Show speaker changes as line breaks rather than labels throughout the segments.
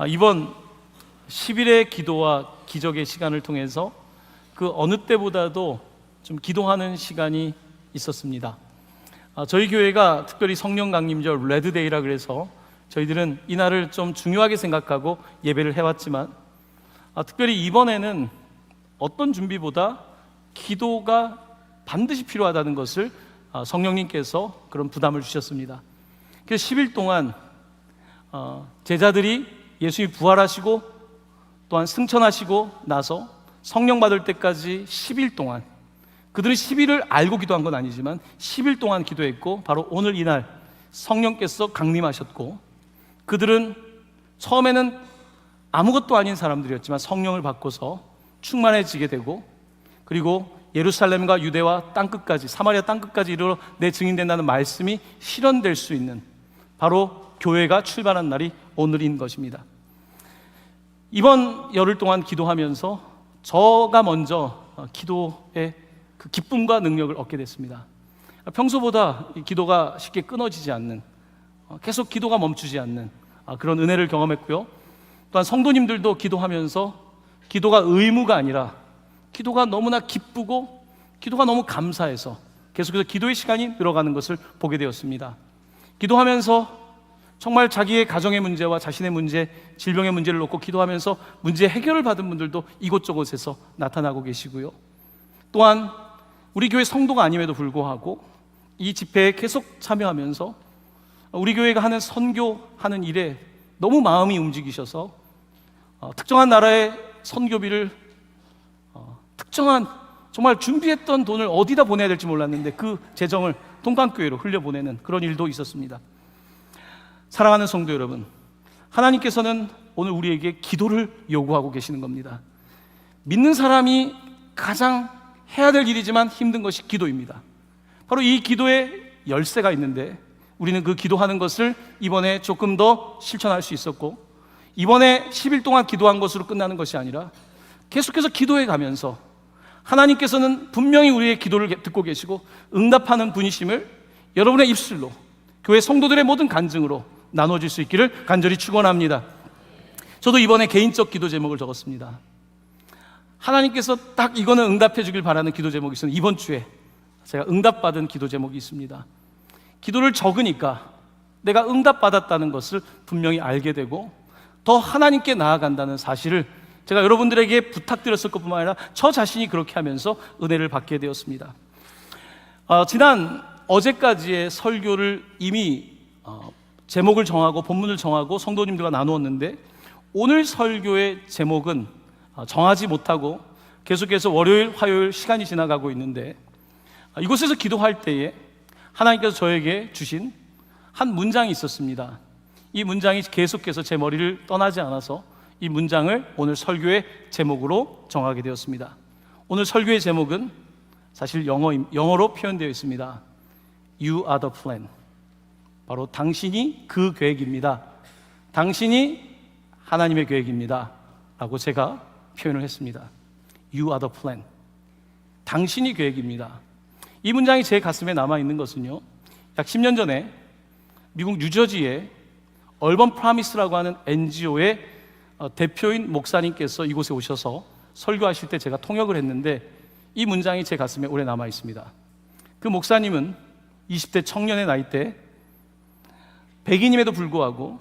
이번 10일의 기도와 기적의 시간을 통해서 그 어느 때보다도 좀 기도하는 시간이 있었습니다. 저희 교회가 특별히 성령 강림절 레드데이라 그래서 저희들은 이 날을 좀 중요하게 생각하고 예배를 해왔지만 특별히 이번에는 어떤 준비보다 기도가 반드시 필요하다는 것을 성령님께서 그런 부담을 주셨습니다. 그래서 10일 동안 제자들이 예수님이 부활하시고 또한 승천하시고 나서 성령 받을 때까지 10일 동안, 그들은 10일을 알고 기도한 건 아니지만 10일 동안 기도했고, 바로 오늘 이날 성령께서 강림하셨고, 그들은 처음에는 아무것도 아닌 사람들이었지만 성령을 받고서 충만해지게 되고, 그리고 예루살렘과 유대와 땅끝까지, 사마리아 땅끝까지 이르러 내 증인된다는 말씀이 실현될 수 있는 바로 교회가 출발한 날이 오늘인 것입니다. 이번 열흘 동안 기도하면서 저가 먼저 기도의 그 기쁨과 능력을 얻게 됐습니다. 평소보다 기도가 쉽게 끊어지지 않는, 계속 기도가 멈추지 않는 그런 은혜를 경험했고요. 또한 성도님들도 기도하면서 기도가 의무가 아니라 기도가 너무나 기쁘고 기도가 너무 감사해서 계속해서 기도의 시간이 늘어가는 것을 보게 되었습니다. 기도하면서 정말 자기의 가정의 문제와 자신의 문제, 질병의 문제를 놓고 기도하면서 문제 해결을 받은 분들도 이곳저곳에서 나타나고 계시고요. 또한 우리 교회 성도가 아님에도 불구하고 이 집회에 계속 참여하면서 우리 교회가 하는 선교하는 일에 너무 마음이 움직이셔서 특정한 나라의 선교비를 특정한 정말 준비했던 돈을 어디다 보내야 될지 몰랐는데 그 재정을 동강교회로 흘려보내는 그런 일도 있었습니다. 사랑하는 성도 여러분, 하나님께서는 오늘 우리에게 기도를 요구하고 계시는 겁니다. 믿는 사람이 가장 해야 될 일이지만 힘든 것이 기도입니다. 바로 이 기도에 열쇠가 있는데 우리는 그 기도하는 것을 이번에 조금 더 실천할 수 있었고, 이번에 10일 동안 기도한 것으로 끝나는 것이 아니라 계속해서 기도해 가면서 하나님께서는 분명히 우리의 기도를 듣고 계시고 응답하는 분이심을 여러분의 입술로, 교회 성도들의 모든 간증으로 나눠질 수 있기를 간절히 축원합니다. 저도 이번에 개인적 기도 제목을 적었습니다. 하나님께서 딱 이거는 응답해 주길 바라는 기도 제목이 있어요. 이번 주에 제가 응답받은 기도 제목이 있습니다. 기도를 적으니까 내가 응답받았다는 것을 분명히 알게 되고 더 하나님께 나아간다는 사실을 제가 여러분들에게 부탁드렸을 것뿐만 아니라 저 자신이 그렇게 하면서 은혜를 받게 되었습니다. 지난 어제까지의 설교를 이미 제목을 정하고 본문을 정하고 성도님들과 나누었는데, 오늘 설교의 제목은 정하지 못하고 계속해서 월요일, 화요일 시간이 지나가고 있는데, 이곳에서 기도할 때에 하나님께서 저에게 주신 한 문장이 있었습니다. 이 문장이 계속해서 제 머리를 떠나지 않아서 이 문장을 오늘 설교의 제목으로 정하게 되었습니다. 오늘 설교의 제목은 사실 영어로 표현되어 있습니다. You are the plan. 바로 당신이 그 계획입니다. 당신이 하나님의 계획입니다 라고 제가 표현을 했습니다. You are the plan. 당신이 계획입니다. 이 문장이 제 가슴에 남아있는 것은요, 약 10년 전에 미국 뉴저지에 얼번 프라미스라고 하는 NGO의 대표인 목사님께서 이곳에 오셔서 설교하실 때 제가 통역을 했는데, 이 문장이 제 가슴에 오래 남아있습니다. 그 목사님은 20대 청년의 나이대, 백인임에도 불구하고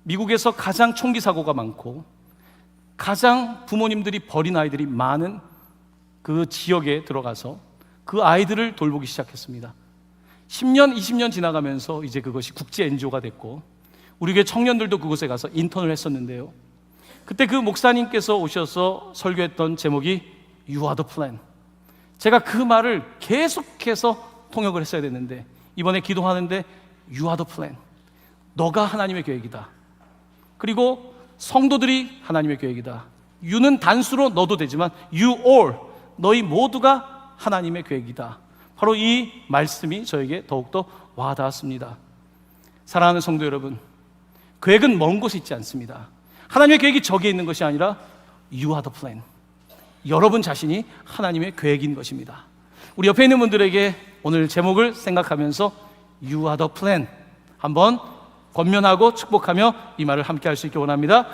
미국에서 가장 총기 사고가 많고 가장 부모님들이 버린 아이들이 많은 그 지역에 들어가서 그 아이들을 돌보기 시작했습니다. 10년, 20년 지나가면서 이제 그것이 국제 NGO가 됐고 우리 교회 청년들도 그곳에 가서 인턴을 했었는데요, 그때 그 목사님께서 오셔서 설교했던 제목이 You are the plan. 제가 그 말을 계속해서 통역을 했어야 됐는데 이번에 기도하는데 You are the plan. 너가 하나님의 계획이다. 그리고 성도들이 하나님의 계획이다. You는 단수로 넣어도 되지만 You all, 너희 모두가 하나님의 계획이다. 바로 이 말씀이 저에게 더욱더 와닿았습니다. 사랑하는 성도 여러분, 계획은 먼 곳에 있지 않습니다. 하나님의 계획이 저기에 있는 것이 아니라 You are the plan. 여러분 자신이 하나님의 계획인 것입니다. 우리 옆에 있는 분들에게 오늘 제목을 생각하면서 You are the plan 한번 권면하고 축복하며 이 말을 함께 할 수 있게 원합니다.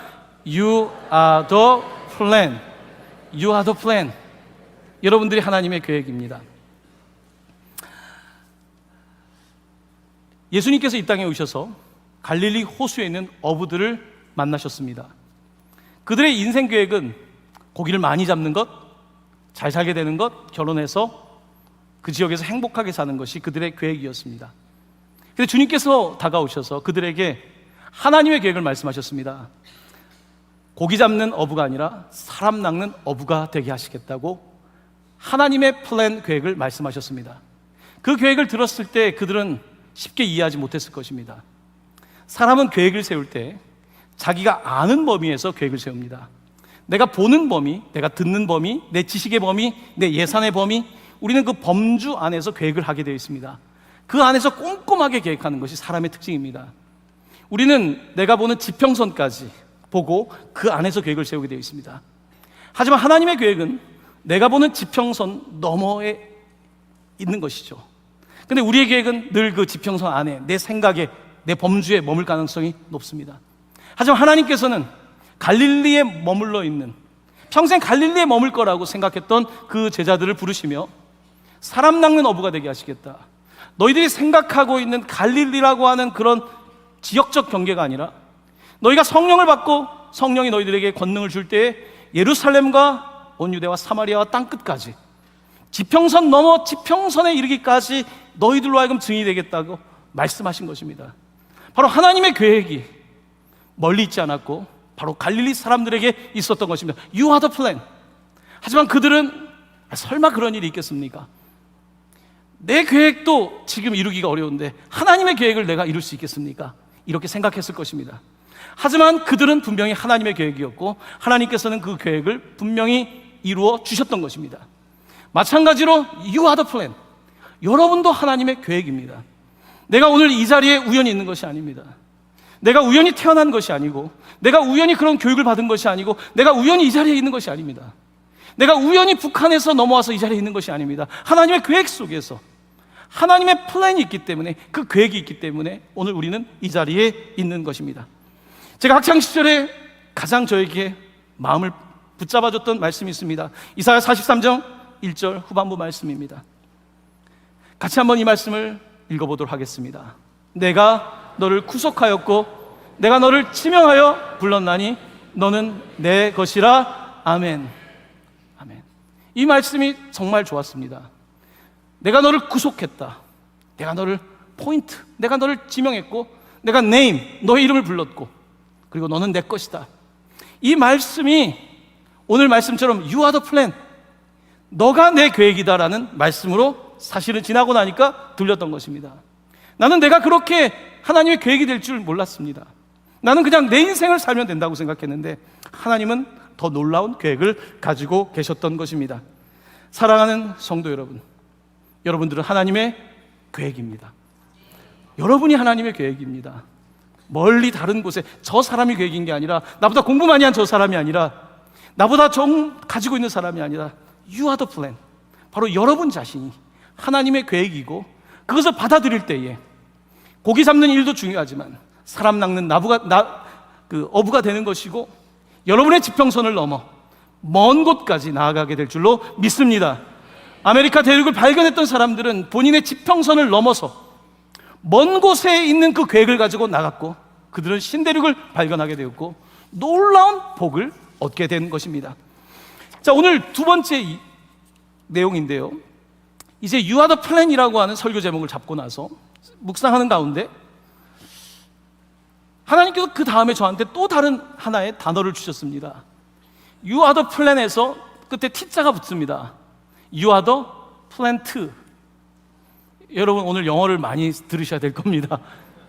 You are the plan. You are the plan. 여러분들이 하나님의 계획입니다. 예수님께서 이 땅에 오셔서 갈릴리 호수에 있는 어부들을 만나셨습니다. 그들의 인생 계획은 고기를 많이 잡는 것, 잘 살게 되는 것, 결혼해서 그 지역에서 행복하게 사는 것이 그들의 계획이었습니다. 그런데 주님께서 다가오셔서 그들에게 하나님의 계획을 말씀하셨습니다. 고기 잡는 어부가 아니라 사람 낚는 어부가 되게 하시겠다고 하나님의 플랜 계획을 말씀하셨습니다. 그 계획을 들었을 때 그들은 쉽게 이해하지 못했을 것입니다. 사람은 계획을 세울 때 자기가 아는 범위에서 계획을 세웁니다. 내가 보는 범위, 내가 듣는 범위, 내 지식의 범위, 내 예산의 범위, 우리는 그 범주 안에서 계획을 하게 되어 있습니다. 그 안에서 꼼꼼하게 계획하는 것이 사람의 특징입니다. 우리는 내가 보는 지평선까지 보고 그 안에서 계획을 세우게 되어 있습니다. 하지만 하나님의 계획은 내가 보는 지평선 너머에 있는 것이죠. 근데 우리의 계획은 늘 그 지평선 안에, 내 생각에, 내 범주에 머물 가능성이 높습니다. 하지만 하나님께서는 갈릴리에 머물러 있는, 평생 갈릴리에 머물 거라고 생각했던 그 제자들을 부르시며 사람 낚는 어부가 되게 하시겠다. 너희들이 생각하고 있는 갈릴리라고 하는 그런 지역적 경계가 아니라 너희가 성령을 받고 성령이 너희들에게 권능을 줄 때에 예루살렘과 온 유대와 사마리아와 땅끝까지 지평선 넘어 지평선에 이르기까지 너희들로 하여금 증인이 되겠다고 말씀하신 것입니다. 바로 하나님의 계획이 멀리 있지 않았고 바로 갈릴리 사람들에게 있었던 것입니다. You are the plan. 하지만 그들은 설마 그런 일이 있겠습니까? 내 계획도 지금 이루기가 어려운데 하나님의 계획을 내가 이룰 수 있겠습니까? 이렇게 생각했을 것입니다. 하지만 그들은 분명히 하나님의 계획이었고 하나님께서는 그 계획을 분명히 이루어 주셨던 것입니다. 마찬가지로 You are the plan. 여러분도 하나님의 계획입니다. 내가 오늘 이 자리에 우연히 있는 것이 아닙니다. 내가 우연히 태어난 것이 아니고 내가 우연히 그런 교육을 받은 것이 아니고 내가 우연히 이 자리에 있는 것이 아닙니다. 내가 우연히 북한에서 넘어와서 이 자리에 있는 것이 아닙니다. 하나님의 계획 속에서 하나님의 플랜이 있기 때문에, 그 계획이 있기 때문에 오늘 우리는 이 자리에 있는 것입니다. 제가 학창시절에 가장 저에게 마음을 붙잡아줬던 말씀이 있습니다. 이사야 43장 1절 후반부 말씀입니다. 같이 한번 이 말씀을 읽어보도록 하겠습니다. 내가 너를 구속하였고 내가 너를 지명하여 불렀나니 너는 내 것이라. 아멘. 아멘. 이 말씀이 정말 좋았습니다. 내가 너를 구속했다. 내가 너를 포인트, 내가 너를 지명했고 내가 name, 너의 이름을 불렀고 그리고 너는 내 것이다. 이 말씀이 오늘 말씀처럼 You are the plan, 너가 내 계획이다라는 말씀으로 사실은 지나고 나니까 들렸던 것입니다. 나는 내가 그렇게 하나님의 계획이 될 줄 몰랐습니다. 나는 그냥 내 인생을 살면 된다고 생각했는데 하나님은 더 놀라운 계획을 가지고 계셨던 것입니다. 사랑하는 성도 여러분, 여러분들은 하나님의 계획입니다. 여러분이 하나님의 계획입니다. 멀리 다른 곳에 저 사람이 계획인 게 아니라, 나보다 공부 많이 한 저 사람이 아니라, 나보다 정 가지고 있는 사람이 아니라 You are the plan. 바로 여러분 자신이 하나님의 계획이고 그것을 받아들일 때에 고기 잡는 일도 중요하지만 사람 낚는 어부가 되는 것이고 여러분의 지평선을 넘어 먼 곳까지 나아가게 될 줄로 믿습니다. 아메리카 대륙을 발견했던 사람들은 본인의 지평선을 넘어서 먼 곳에 있는 그 계획을 가지고 나갔고 그들은 신대륙을 발견하게 되었고 놀라운 복을 얻게 된 것입니다. 자, 오늘 두 번째 내용인데요, 이제 You are the plan이라고 하는 설교 제목을 잡고 나서 묵상하는 가운데 하나님께서 그 다음에 저한테 또 다른 하나의 단어를 주셨습니다. You are the plan에서 끝에 T자가 붙습니다. You are the plant. 여러분 오늘 영어를 많이 들으셔야 될 겁니다.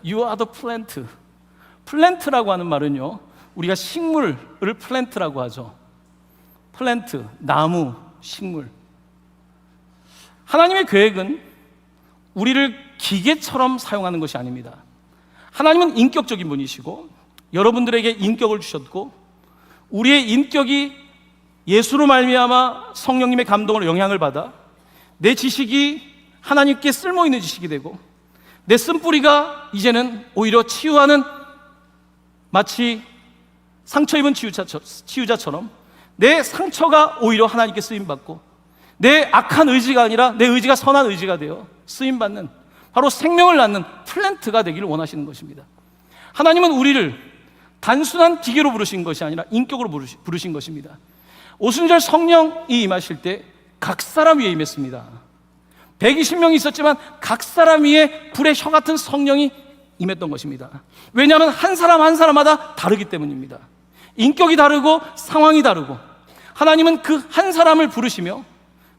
You are the plant. 플랜트라고 하는 말은요, 우리가 식물을 플랜트라고 하죠. 플랜트, 나무, 식물. 하나님의 계획은 우리를 기계처럼 사용하는 것이 아닙니다. 하나님은 인격적인 분이시고 여러분들에게 인격을 주셨고 우리의 인격이 예수로 말미암아 성령님의 감동으로 영향을 받아 내 지식이 하나님께 쓸모있는 지식이 되고 내 쓴뿌리가 이제는 오히려 치유하는, 마치 상처 입은 치유자처럼 내 상처가 오히려 하나님께 쓰임받고, 내 악한 의지가 아니라 내 의지가 선한 의지가 되어 쓰임받는, 바로 생명을 낳는 플랜트가 되기를 원하시는 것입니다. 하나님은 우리를 단순한 기계로 부르신 것이 아니라 인격으로 부르신 것입니다. 오순절 성령이 임하실 때 각 사람 위에 임했습니다. 120명이 있었지만 각 사람 위에 불의 혀 같은 성령이 임했던 것입니다. 왜냐하면 한 사람 한 사람마다 다르기 때문입니다. 인격이 다르고 상황이 다르고, 하나님은 그 한 사람을 부르시며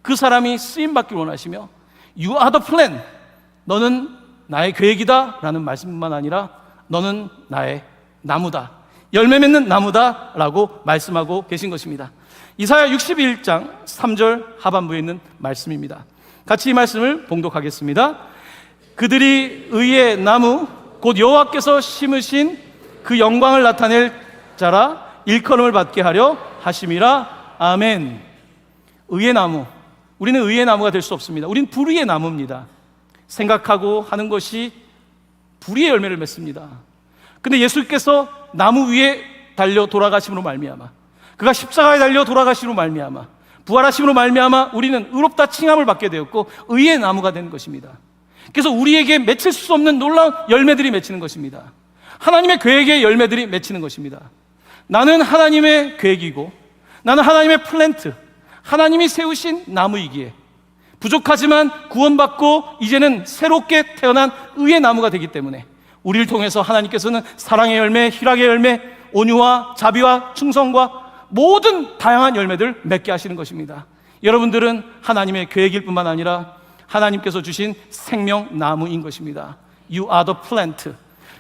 그 사람이 쓰임받기를 원하시며, You are the plan, 너는 나의 계획이다 라는 말씀뿐만 아니라 너는 나의 나무다, 열매 맺는 나무다 라고 말씀하고 계신 것입니다. 이사야 61장 3절 하반부에 있는 말씀입니다. 같이 이 말씀을 봉독하겠습니다. 그들이 의의 나무 곧 여호와께서 심으신 그 영광을 나타낼 자라 일컬음을 받게 하려 하심이라. 아멘. 의의 나무, 우리는 의의 나무가 될 수 없습니다. 우리는 불의의 나무입니다. 생각하고 하는 것이 불의의 열매를 맺습니다. 근데 예수께서 나무 위에 달려 돌아가심으로 말미암아, 그가 십자가에 달려 돌아가심으로 말미암아, 부활하심으로 말미암아 우리는 의롭다 칭함을 받게 되었고 의의 나무가 된 것입니다. 그래서 우리에게 맺힐 수 없는 놀라운 열매들이 맺히는 것입니다. 하나님의 계획의 열매들이 맺히는 것입니다. 나는 하나님의 계획이고 나는 하나님의 플랜트, 하나님이 세우신 나무이기에 부족하지만 구원받고 이제는 새롭게 태어난 의의 나무가 되기 때문에 우리를 통해서 하나님께서는 사랑의 열매, 희락의 열매, 온유와 자비와 충성과 모든 다양한 열매들 맺게 하시는 것입니다. 여러분들은 하나님의 계획일 뿐만 아니라 하나님께서 주신 생명나무인 것입니다. You are the plant.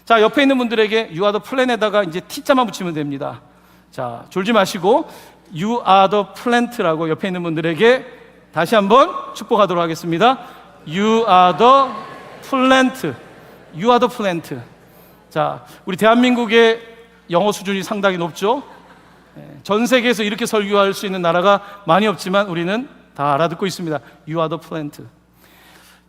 자, 옆에 있는 분들에게 You are the plant에다가 이제 T자만 붙이면 됩니다. 자, 졸지 마시고 You are the plant라고 옆에 있는 분들에게 다시 한번 축복하도록 하겠습니다. You are the plant. You are the plant. 자, 우리 대한민국의 영어 수준이 상당히 높죠? 전 세계에서 이렇게 설교할 수 있는 나라가 많이 없지만 우리는 다 알아듣고 있습니다. You are the plant.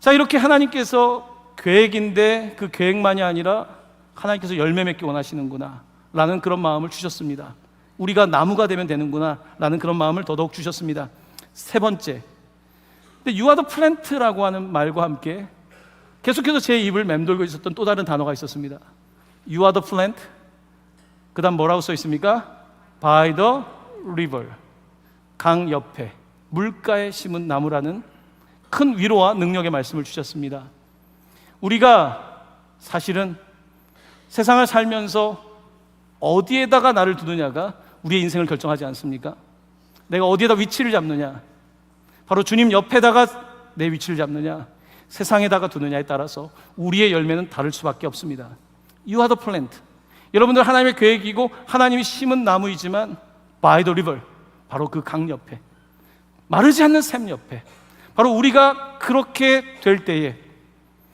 자, 이렇게 하나님께서 계획인데 그 계획만이 아니라 하나님께서 열매 맺기 원하시는구나 라는 그런 마음을 주셨습니다. 우리가 나무가 되면 되는구나 라는 그런 마음을 더더욱 주셨습니다. 세 번째, 근데 You are the plant라고 하는 말과 함께 계속해서 제 입을 맴돌고 있었던 또 다른 단어가 있었습니다. You are the plant, 그 다음 뭐라고 써 있습니까? By the river, 강 옆에 물가에 심은 나무라는 큰 위로와 능력의 말씀을 주셨습니다. 우리가 사실은 세상을 살면서 어디에다가 나를 두느냐가 우리의 인생을 결정하지 않습니까? 내가 어디에다 위치를 잡느냐, 바로 주님 옆에다가 내 위치를 잡느냐, 세상에다가 두느냐에 따라서 우리의 열매는 다를 수밖에 없습니다. You are the plant. 여러분들 하나님의 계획이고 하나님이 심은 나무이지만 by the river, 바로 그 강 옆에, 마르지 않는 샘 옆에, 바로 우리가 그렇게 될 때에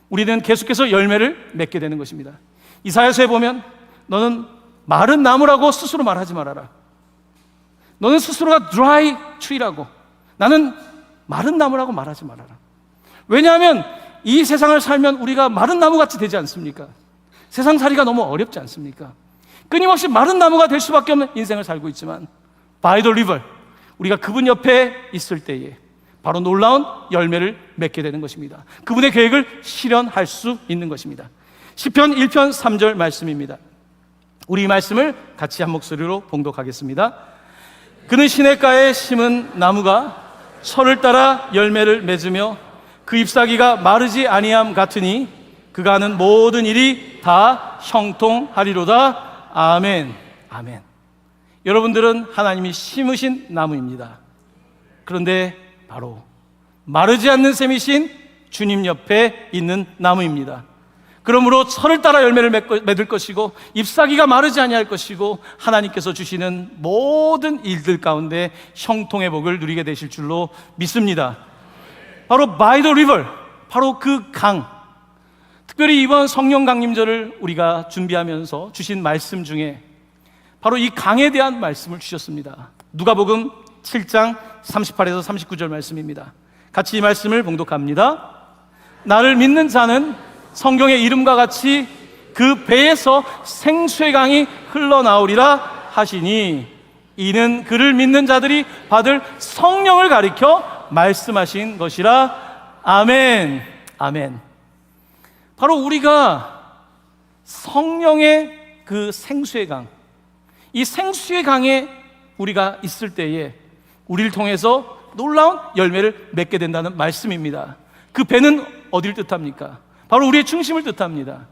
우리는 계속해서 열매를 맺게 되는 것입니다. 이사야서에 보면 너는 마른 나무라고 스스로 말하지 말아라. 너는 스스로가 dry tree라고, 나는 마른 나무라고 말하지 말아라. 왜냐하면 이 세상을 살면 우리가 마른 나무같이 되지 않습니까? 세상살이가 너무 어렵지 않습니까? 끊임없이 마른 나무가 될 수밖에 없는 인생을 살고 있지만 by the river, 우리가 그분 옆에 있을 때에 바로 놀라운 열매를 맺게 되는 것입니다. 그분의 계획을 실현할 수 있는 것입니다. 시편 1편 3절 말씀입니다. 우리 이 말씀을 같이 한 목소리로 봉독하겠습니다. 그는 시냇가에 심은 나무가 철을 따라 열매를 맺으며 그 잎사귀가 마르지 아니함 같으니 그가 하는 모든 일이 다 형통하리로다. 아멘. 아멘. 여러분들은 하나님이 심으신 나무입니다. 그런데 바로 마르지 않는 셈이신 주님 옆에 있는 나무입니다. 그러므로 철을 따라 열매를 맺을 것이고 잎사귀가 마르지 아니할 것이고 하나님께서 주시는 모든 일들 가운데 형통의 복을 누리게 되실 줄로 믿습니다. 바로 by the river, 바로 그 강. 특별히 이번 성령 강림절을 우리가 준비하면서 주신 말씀 중에 바로 이 강에 대한 말씀을 주셨습니다. 누가복음 7장 38에서 39절 말씀입니다. 같이 이 말씀을 봉독합니다. 나를 믿는 자는 성경의 이름과 같이 그 배에서 생수의 강이 흘러나오리라 하시니 이는 그를 믿는 자들이 받을 성령을 가리켜 말씀하신 것이라. 아멘. 아멘. 바로 우리가 성령의 그 생수의 강, 이 생수의 강에 우리가 있을 때에 우리를 통해서 놀라운 열매를 맺게 된다는 말씀입니다. 그 배는 어디를 뜻합니까? 바로 우리의 중심을 뜻합니다.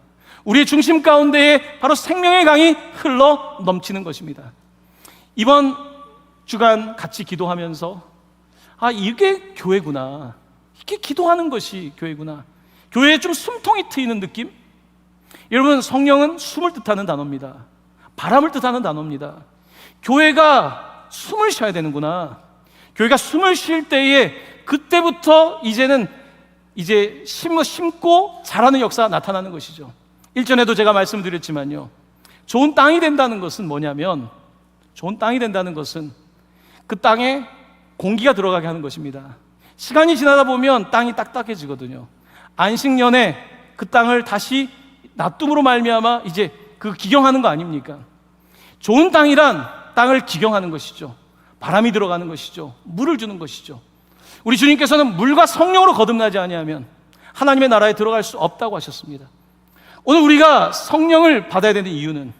우리의 중심 가운데에 바로 생명의 강이 흘러 넘치는 것입니다. 이번 주간 같이 기도하면서 이게 교회구나, 이게 기도하는 것이 교회구나, 교회에 좀 숨통이 트이는 느낌? 여러분, 성령은 숨을 뜻하는 단어입니다. 바람을 뜻하는 단어입니다. 교회가 숨을 쉬어야 되는구나. 교회가 숨을 쉴 때에 그때부터 이제 심고 자라는 역사가 나타나는 것이죠. 일전에도 제가 말씀드렸지만요, 좋은 땅이 된다는 것은 뭐냐면, 좋은 땅이 된다는 것은 그 땅에 공기가 들어가게 하는 것입니다. 시간이 지나다 보면 땅이 딱딱해지거든요. 안식년에 그 땅을 다시 놔둠으로 말미암아 이제 그 기경하는 거 아닙니까? 좋은 땅이란 땅을 기경하는 것이죠. 바람이 들어가는 것이죠. 물을 주는 것이죠. 우리 주님께서는 물과 성령으로 거듭나지 아니하면 하나님의 나라에 들어갈 수 없다고 하셨습니다. 오늘 우리가 성령을 받아야 되는 이유는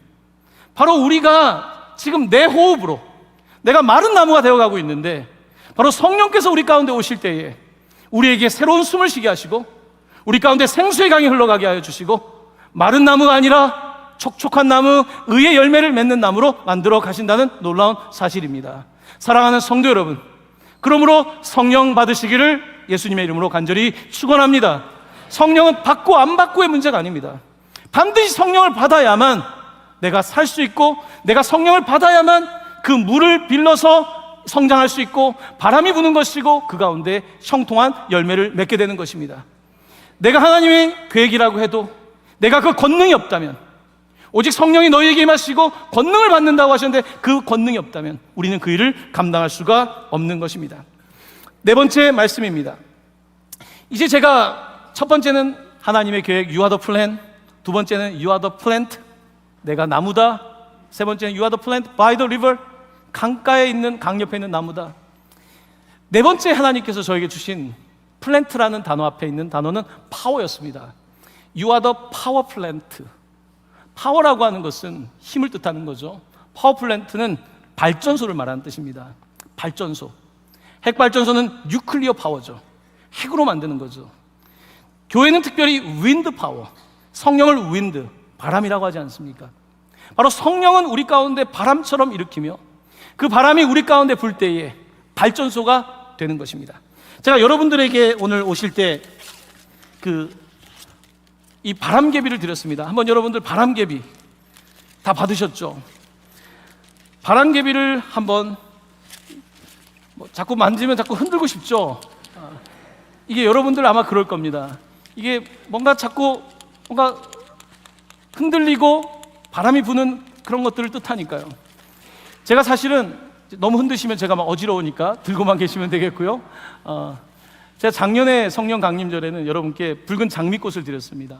바로 우리가 지금 내 호흡으로 내가 마른 나무가 되어가고 있는데, 바로 성령께서 우리 가운데 오실 때에 우리에게 새로운 숨을 쉬게 하시고 우리 가운데 생수의 강이 흘러가게 하여 주시고, 마른 나무가 아니라 촉촉한 나무, 의의 열매를 맺는 나무로 만들어 가신다는 놀라운 사실입니다. 사랑하는 성도 여러분, 그러므로 성령 받으시기를 예수님의 이름으로 간절히 축원합니다. 성령은 받고 안 받고의 문제가 아닙니다. 반드시 성령을 받아야만 내가 살 수 있고, 내가 성령을 받아야만 그 물을 빌려서 성장할 수 있고, 바람이 부는 것이고 그 가운데 형통한 열매를 맺게 되는 것입니다. 내가 하나님의 계획이라고 해도 내가 그 권능이 없다면, 오직 성령이 너희에게 임하시고 권능을 받는다고 하셨는데 그 권능이 없다면 우리는 그 일을 감당할 수가 없는 것입니다. 네 번째 말씀입니다. 이제 제가 첫 번째는 하나님의 계획, You are the plan. 두 번째는 You are the plant, 내가 나무다. 세 번째는 You are the plant by the river, 강가에 있는, 강 옆에 있는 나무다. 네 번째 하나님께서 저에게 주신 플랜트라는 단어 앞에 있는 단어는 파워였습니다. You are the power plant. 파워라고 하는 것은 힘을 뜻하는 거죠. 파워 플랜트는 발전소를 말하는 뜻입니다. 발전소. 핵발전소는 뉴클리어 파워죠. 핵으로 만드는 거죠. 교회는 특별히 윈드 파워, 성령을 윈드, 바람이라고 하지 않습니까? 바로 성령은 우리 가운데 바람처럼 일으키며 그 바람이 우리 가운데 불 때에 발전소가 되는 것입니다. 제가 여러분들에게 오늘 오실 때 이 바람개비를 드렸습니다. 한번 여러분들 바람개비 다 받으셨죠? 바람개비를 한번 자꾸 만지면 자꾸 흔들고 싶죠? 이게 여러분들 아마 그럴 겁니다. 이게 자꾸 흔들리고 바람이 부는 그런 것들을 뜻하니까요. 제가 사실은 너무 흔드시면 제가 막 어지러우니까 들고만 계시면 되겠고요. 제가 작년에 성령 강림절에는 여러분께 붉은 장미꽃을 드렸습니다.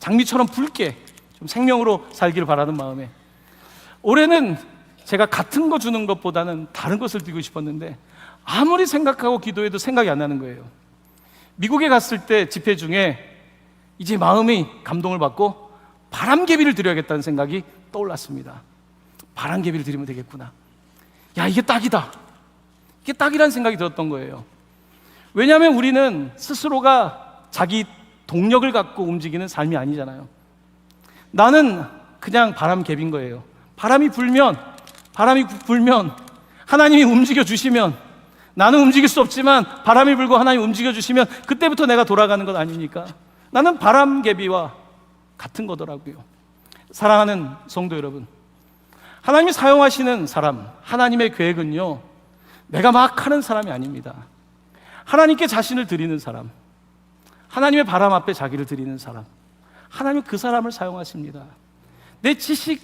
장미처럼 붉게 좀 생명으로 살기를 바라는 마음에, 올해는 제가 같은 거 주는 것보다는 다른 것을 드리고 싶었는데 아무리 생각하고 기도해도 생각이 안 나는 거예요. 미국에 갔을 때 집회 중에 이제 마음이 감동을 받고 바람개비를 드려야겠다는 생각이 떠올랐습니다. 바람개비를 드리면 되겠구나. 야, 이게 딱이다. 이게 딱이라는 생각이 들었던 거예요. 왜냐하면 우리는 스스로가 자기 동력을 갖고 움직이는 삶이 아니잖아요. 나는 그냥 바람개비인 거예요. 바람이 불면 하나님이 움직여 주시면, 나는 움직일 수 없지만 바람이 불고 하나님이 움직여 주시면 그때부터 내가 돌아가는 것 아닙니까? 나는 바람개비와 같은 거더라고요. 사랑하는 성도 여러분, 하나님이 사용하시는 사람, 하나님의 계획은요, 내가 막 하는 사람이 아닙니다. 하나님께 자신을 드리는 사람, 하나님의 바람 앞에 자기를 드리는 사람, 하나님은 그 사람을 사용하십니다. 내 지식,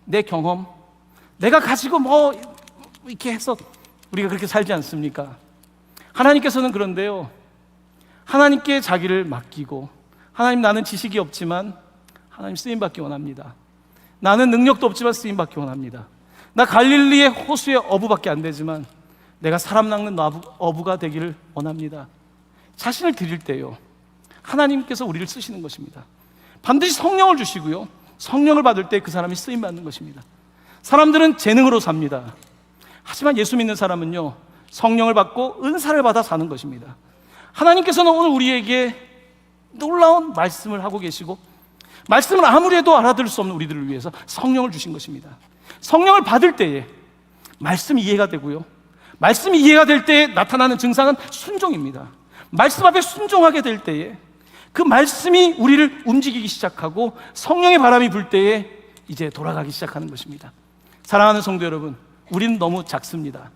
내 경험, 내가 가지고 이렇게 해서 우리가 그렇게 살지 않습니까? 하나님께서는 그런데요, 하나님께 자기를 맡기고 하나님, 나는 지식이 없지만 하나님 쓰임받기 원합니다. 나는 능력도 없지만 쓰임받기 원합니다. 나 갈릴리의 호수의 어부밖에 안 되지만 내가 사람 낚는 어부가 되기를 원합니다. 자신을 드릴 때요, 하나님께서 우리를 쓰시는 것입니다. 반드시 성령을 주시고요, 성령을 받을 때 그 사람이 쓰임받는 것입니다. 사람들은 재능으로 삽니다. 하지만 예수 믿는 사람은요, 성령을 받고 은사를 받아 사는 것입니다. 하나님께서는 오늘 우리에게 놀라운 말씀을 하고 계시고, 말씀을 아무리 해도 알아들을 수 없는 우리들을 위해서 성령을 주신 것입니다. 성령을 받을 때에 말씀이 이해가 되고요, 말씀이 이해가 될 때에 나타나는 증상은 순종입니다. 말씀 앞에 순종하게 될 때에 그 말씀이 우리를 움직이기 시작하고 성령의 바람이 불 때에 이제 돌아가기 시작하는 것입니다. 사랑하는 성도 여러분, 우리는 너무 작습니다.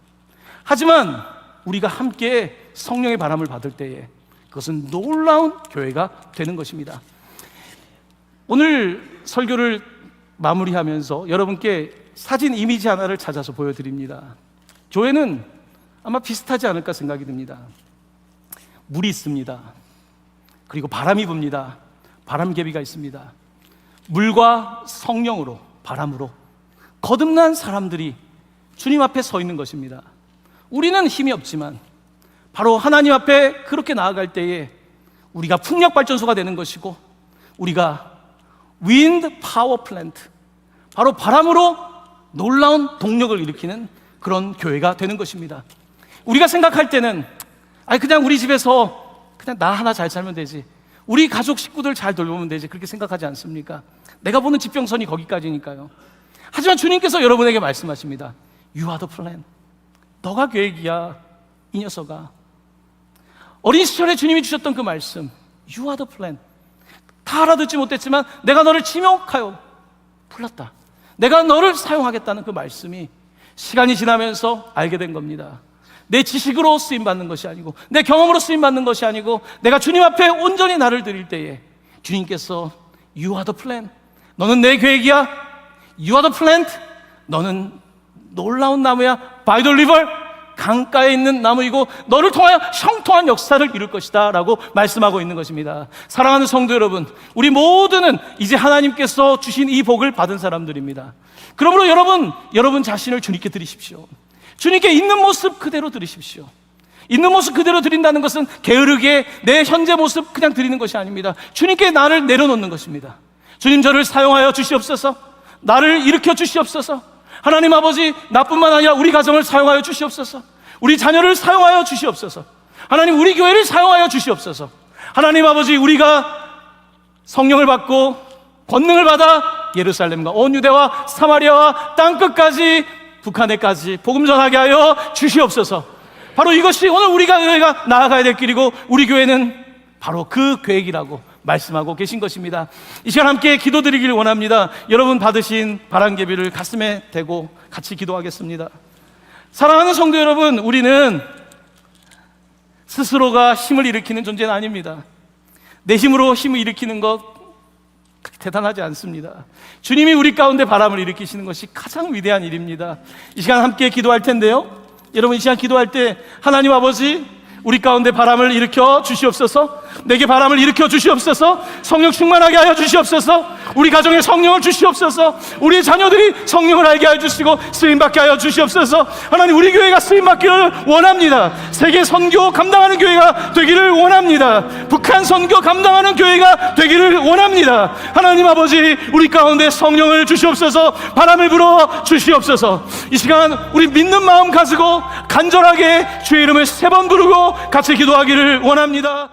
하지만 우리가 함께 성령의 바람을 받을 때에 그것은 놀라운 교회가 되는 것입니다. 오늘 설교를 마무리하면서 여러분께 사진 이미지 하나를 찾아서 보여드립니다. 교회는 아마 비슷하지 않을까 생각이 듭니다. 물이 있습니다. 그리고 바람이 붑니다. 바람개비가 있습니다. 물과 성령으로, 바람으로 거듭난 사람들이 주님 앞에 서 있는 것입니다. 우리는 힘이 없지만 바로 하나님 앞에 그렇게 나아갈 때에 우리가 풍력발전소가 되는 것이고, 우리가 윈드 파워 플랜트, 바로 바람으로 놀라운 동력을 일으키는 그런 교회가 되는 것입니다. 우리가 생각할 때는 그냥 우리 집에서 그냥 나 하나 잘 살면 되지, 우리 가족 식구들 잘 돌보면 되지, 그렇게 생각하지 않습니까? 내가 보는 지평선이 거기까지니까요. 하지만 주님께서 여러분에게 말씀하십니다. You are the plan. 너가 계획이야, 이 녀석아. 어린 시절에 주님이 주셨던 그 말씀, You are the plan. 다 알아듣지 못했지만 내가 너를 지명하여 불렀다, 내가 너를 사용하겠다는 그 말씀이 시간이 지나면서 알게 된 겁니다. 내 지식으로 쓰임받는 것이 아니고, 내 경험으로 쓰임받는 것이 아니고, 내가 주님 앞에 온전히 나를 드릴 때에 주님께서 You are the plan. 너는 내 계획이야. You are the plant. 너는 놀라운 나무야. By the river. 강가에 있는 나무이고 너를 통하여 형통한 역사를 이룰 것이다 라고 말씀하고 있는 것입니다. 사랑하는 성도 여러분, 우리 모두는 이제 하나님께서 주신 이 복을 받은 사람들입니다. 그러므로 여러분 자신을 주님께 드리십시오. 주님께 있는 모습 그대로 드리십시오. 있는 모습 그대로 드린다는 것은 게으르게 내 현재 모습 그냥 드리는 것이 아닙니다. 주님께 나를 내려놓는 것입니다. 주님, 저를 사용하여 주시옵소서. 나를 일으켜 주시옵소서. 하나님 아버지, 나뿐만 아니라 우리 가정을 사용하여 주시옵소서. 우리 자녀를 사용하여 주시옵소서. 하나님, 우리 교회를 사용하여 주시옵소서. 하나님 아버지, 우리가 성령을 받고 권능을 받아 예루살렘과 온 유대와 사마리아와 땅끝까지, 북한에까지 복음 전하게 하여 주시옵소서. 바로 이것이 오늘 우리가 나아가야 될 길이고, 우리 교회는 바로 그 계획이라고 말씀하고 계신 것입니다. 이 시간 함께 기도드리기를 원합니다. 여러분 받으신 바람개비를 가슴에 대고 같이 기도하겠습니다. 사랑하는 성도 여러분, 우리는 스스로가 힘을 일으키는 존재는 아닙니다. 내 힘으로 힘을 일으키는 것 대단하지 않습니다. 주님이 우리 가운데 바람을 일으키시는 것이 가장 위대한 일입니다. 이 시간 함께 기도할 텐데요, 여러분 이 시간 기도할 때 하나님 아버지, 우리 가운데 바람을 일으켜 주시옵소서. 내게 바람을 일으켜 주시옵소서. 성령 충만하게 하여 주시옵소서. 우리 가정에 성령을 주시옵소서. 우리 자녀들이 성령을 알게 하여 주시고 쓰임받게 하여 주시옵소서. 하나님, 우리 교회가 쓰임받기를 원합니다. 세계 선교 감당하는 교회가 되기를 원합니다. 북한 선교 감당하는 교회가 되기를 원합니다. 하나님 아버지, 우리 가운데 성령을 주시옵소서. 바람을 불어 주시옵소서. 이 시간 우리 믿는 마음 가지고 간절하게 주의 이름을 3번 부르고 같이 기도하기를 원합니다.